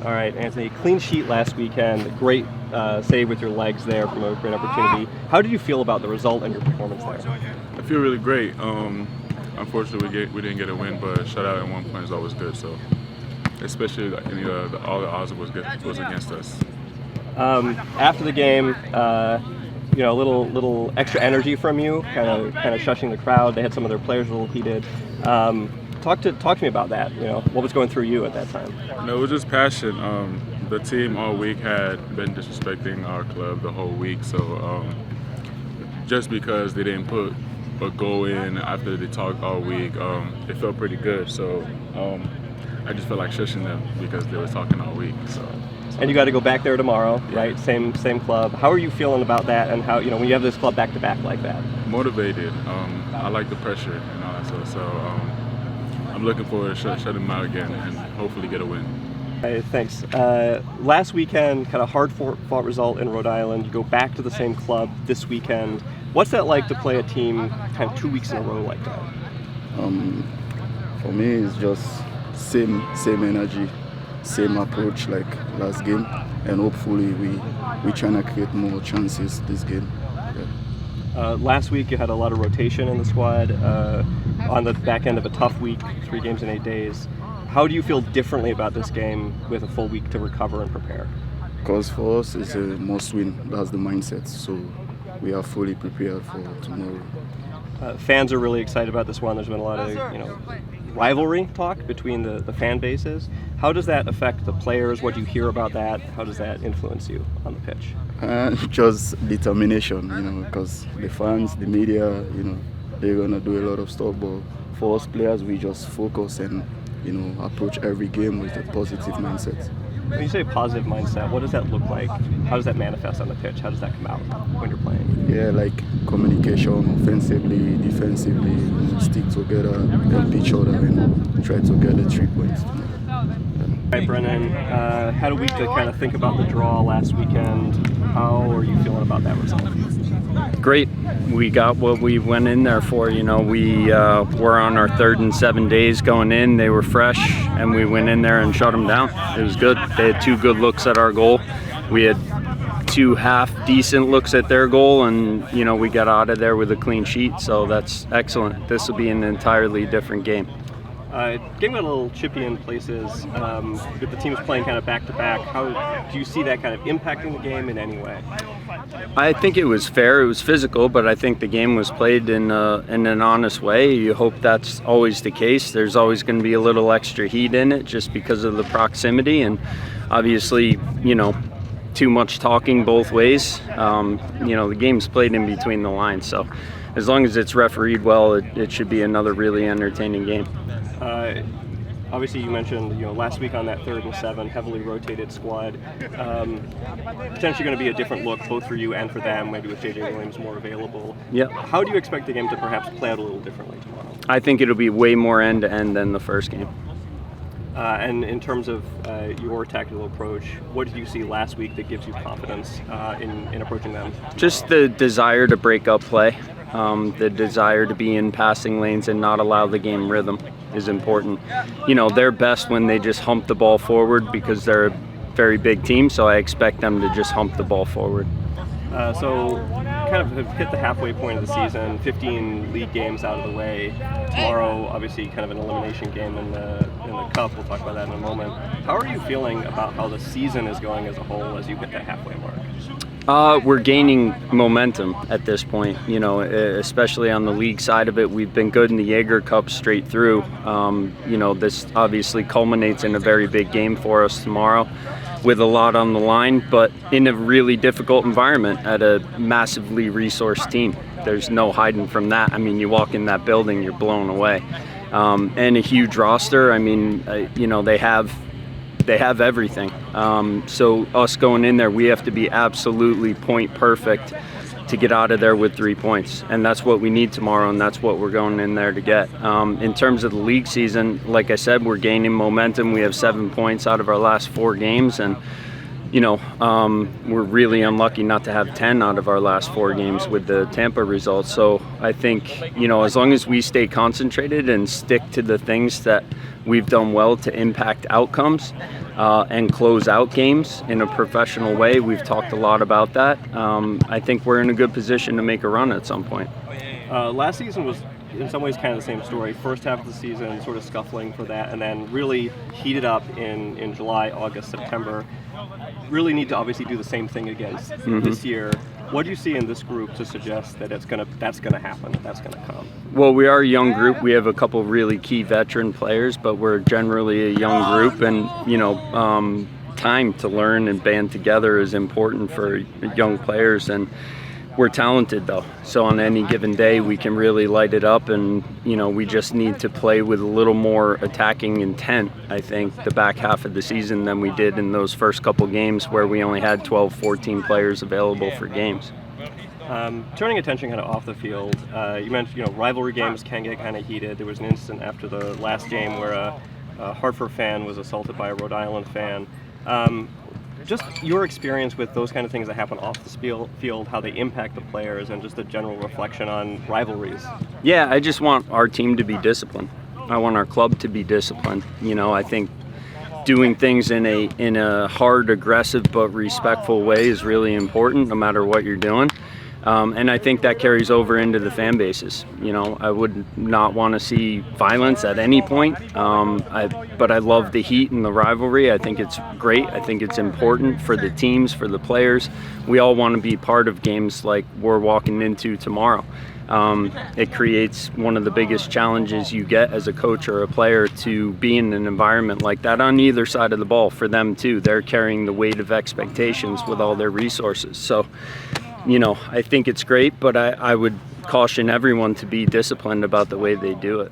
All right, Anthony, clean sheet last weekend. Great save with your legs there from a great opportunity. How did you feel about the result and your performance there? I feel really great. Unfortunately, we didn't get a win, but a shutout at 1 point is always good. So, especially all the odds was against us. After the game, a little extra energy from you, kind of shushing the crowd. They had some of their players a little heated. Talk to me about that. What was going through you at that time? No, it was just passion. The team all week had been disrespecting our club the whole week, so just because they didn't put a goal in after they talked all week, it felt pretty good. So I just felt like shushing them because they were talking all week. So. And you got to go back there tomorrow, right? Same club. How are you feeling about that? And how when you have this club back to back like that? Motivated. I like the pressure and all that stuff. So I'm looking forward to shut them out again and hopefully get a win. Hey, thanks. Last weekend, kind of hard-fought result in Rhode Island. You go back to the same club this weekend. What's that like to play a team kind of 2 weeks in a row like that? For me, it's just same energy, same approach like last game, and hopefully we trying to create more chances this game. Yeah. Last week you had a lot of rotation in the squad on the back end of a tough week, 3 games in 8 days. How do you feel differently about this game with a full week to recover and prepare? Because for us it's a must win. That's the mindset. So we are fully prepared for tomorrow. Fans are really excited about this one. There's been a lot of rivalry talk between the fan bases. How does that affect the players? What do you hear about that? How does that influence you on the pitch? Just determination, because the fans, the media, they're gonna do a lot of stuff. But for us players, we just focus and approach every game with a positive mindset. When you say positive mindset, what does that look like? How does that manifest on the pitch? How does that come out when you're playing? Yeah, like communication, offensively, defensively, stick together, help each other, and try to get the 3 points. All right, Brendan, had a week to kind of think about the draw last weekend. How are you feeling about that result? Great. We got what we went in there for. We were on our 3rd in 7 days going in. They were fresh, and we went in there and shut them down. It was good. They had 2 good looks at our goal. We had 2 half-decent looks at their goal, and, we got out of there with a clean sheet, so that's excellent. This will be an entirely different game. Game got a little chippy in places, with the teams playing kind of back-to-back. How do you see that kind of impacting the game in any way? I think it was fair. It was physical, but I think the game was played in an honest way. You hope that's always the case. There's always going to be a little extra heat in it just because of the proximity, and obviously, too much talking both ways. The game's played in between the lines, so as long as it's refereed well, it should be another really entertaining game. Obviously, you mentioned last week on that 3rd and 7 heavily rotated squad, potentially going to be a different look both for you and for them, maybe with J.J. Williams more available. Yeah. How do you expect the game to perhaps play out a little differently tomorrow? I think it'll be way more end-to-end than the first game. And in terms of your tactical approach, what did you see last week that gives you confidence in approaching them tomorrow? Just the desire to break up play, the desire to be in passing lanes and not allow the game rhythm is important. They're best when they just hump the ball forward because they're a very big team, so I expect them to just hump the ball forward. So kind of have hit the halfway point of the season, 15 league games out of the way. Tomorrow, obviously, kind of an elimination game in the Cup. We'll talk about that in a moment. How are you feeling about how the season is going as a whole as you hit that halfway mark? We're gaining momentum at this point, especially on the league side of it. We've been good in the Jaeger Cup straight through. This obviously culminates in a very big game for us tomorrow with a lot on the line, but in a really difficult environment at a massively resourced team. There's no hiding from that. I mean, you walk in that building, you're blown away. And a huge roster. I mean, they have everything. So us going in there, we have to be absolutely point perfect to get out of there with 3 points. And that's what we need tomorrow, and that's what we're going in there to get. In terms of the league season, like I said, we're gaining momentum. We have 7 points out of our last 4 games, and we're really unlucky not to have 10 out of our last 4 games with the Tampa results. So I think, as long as we stay concentrated and stick to the things that we've done well to impact outcomes and close out games in a professional way, we've talked a lot about that. I think we're in a good position to make a run at some point. Last season was in some ways kind of the same story. First half of the season sort of scuffling for that, and then really heated up in July, August, September. Really need to obviously do the same thing again this year. What do you see in this group to suggest that that's gonna happen, that's gonna come? Well, we are a young group. We have a couple really key veteran players, but we're generally a young group, and time to learn and band together is important for young players. And we're talented though, so on any given day we can really light it up, and we just need to play with a little more attacking intent, I think, the back half of the season than we did in those first couple games where we only had 12, 14 players available for games. Turning attention kind of off the field, you mentioned rivalry games can get kind of heated. There was an incident after the last game where a Hartford fan was assaulted by a Rhode Island fan. Just your experience with those kind of things that happen off the field, how they impact the players, and just a general reflection on rivalries. Yeah, I just want our team to be disciplined. I want our club to be disciplined. I think doing things in a hard, aggressive, but respectful way is really important, no matter what you're doing. And I think that carries over into the fan bases. I would not want to see violence at any point, but I love the heat and the rivalry. I think it's great. I think it's important for the teams, for the players. We all want to be part of games like we're walking into tomorrow. It creates one of the biggest challenges you get as a coach or a player, to be in an environment like that on either side of the ball. For them too, they're carrying the weight of expectations with all their resources. So I think it's great, but I would caution everyone to be disciplined about the way they do it.